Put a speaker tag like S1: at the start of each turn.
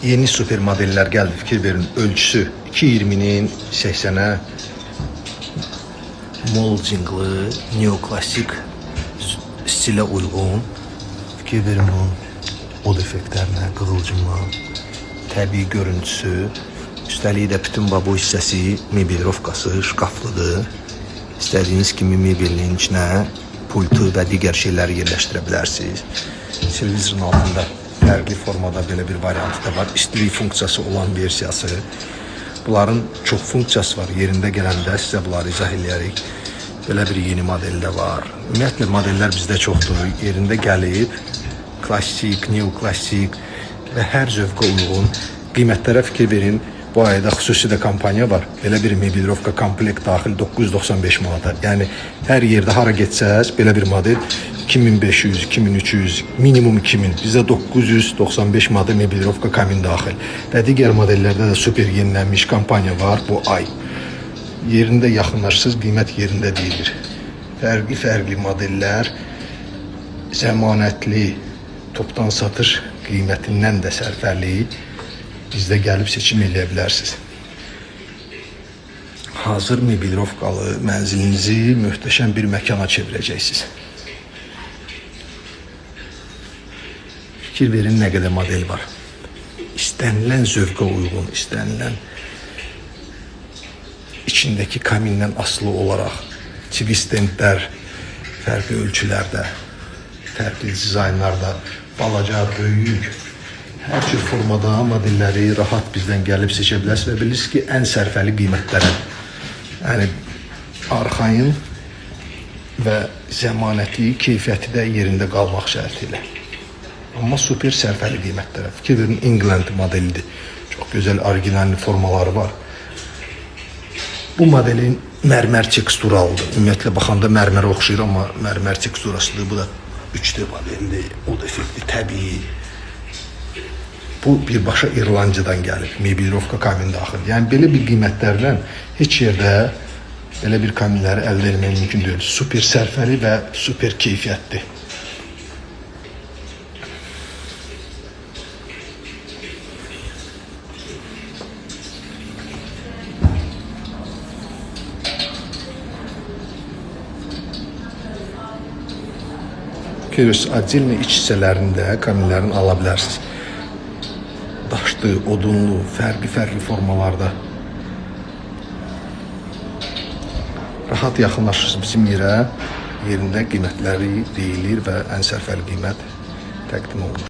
S1: Yeni super modeller geldi. Fikir verin. Ölçüsü 2.20'nin 80'e moldingli, neoklasik stile uygun. Fikir verin bunun od effektlerine, qığılcımla, təbii görüntüsü. Üstəlik də bütün bu hissəsi mebilovkası, şkaflıdır. İstədiyiniz kimi mebelin içine pultu və digər şeyləri yerləşdirə bilərsiniz. Televizorun altında fərqli formada belə bir variantı da var. İstilik funksiyası olan versiyası. Bunların çox funksiyası var. Yerində gələndə sizə bunları izah edərək. Belə bir yeni model də var. Ümumiyyətlə modeller bizdə çoxdur. Yerində gəlib klassik, neoklasik və hər zövqə uyğun qiymətlərə fikir verin. Bu ayda xüsusi də kampanya var. Belə bir mebilovka komplekt daxil 995 manata. Yəni hər yerdə hara getsəz belə bir model 2500, 2300, minimum 2000. Bizdə 995 manata mebilovka kamin daxil. Və digər modellərdə də super yenilənmiş kampanya var bu ay. Yerində yaxınlaşsız, qiymət yerində deyilir. Fərqli modeller, zəmanətli, topdan satış qiymətindən də sərfəli. Bizdə gəlib seçim edə bilərsiniz. Hazır mebilovkalı mənzilinizi möhtəşəm bir məkana çevirəcəksiniz. Fikir verin nə qədər model var. İstənilən zövqə uyğun, istənilən içindəki kamindən asılı olaraq TV stendlər fərqli ölçülərdə, fərqli dizaynlarda, balaca, böyük, hər cür formada modelləri rahat bizdən gəlib seçə bilərsiniz və bilirsiniz ki, ən sərfəli qiymətlərə, yəni arxayın və zəmanəti, keyfiyyəti də yerində qalmaq şərti ilə. Amma super sərfəli qiymətlərə. Fikir verin, England modelidir. Çox gözəl, orijinal formaları var. Bu modelin mərmər teksturalıdır. Ümumiyyətlə baxanda mərmərə oxşayır, amma mərmər teksturasıdır. Bu da 3D modeldir, od effekti, təbii. Bu birbaşa İrlandiyadan gəlib, mebilovka kamin daxil. Yəni belə bir qiymətlərlə heç yerdə belə bir kaminləri əldə etmək mümkün deyil. Super sərfəli və super keyfiyyətli. Отдельно iç hissələrində kaminlərin ala bilərsiniz. Daşlı, odunlu, fərqli formalarda. Rahat yaxınlaşırsınız bizim yerə, yerində qiymətləri deyilir və ən sərfəli qiymət təqdim olunur.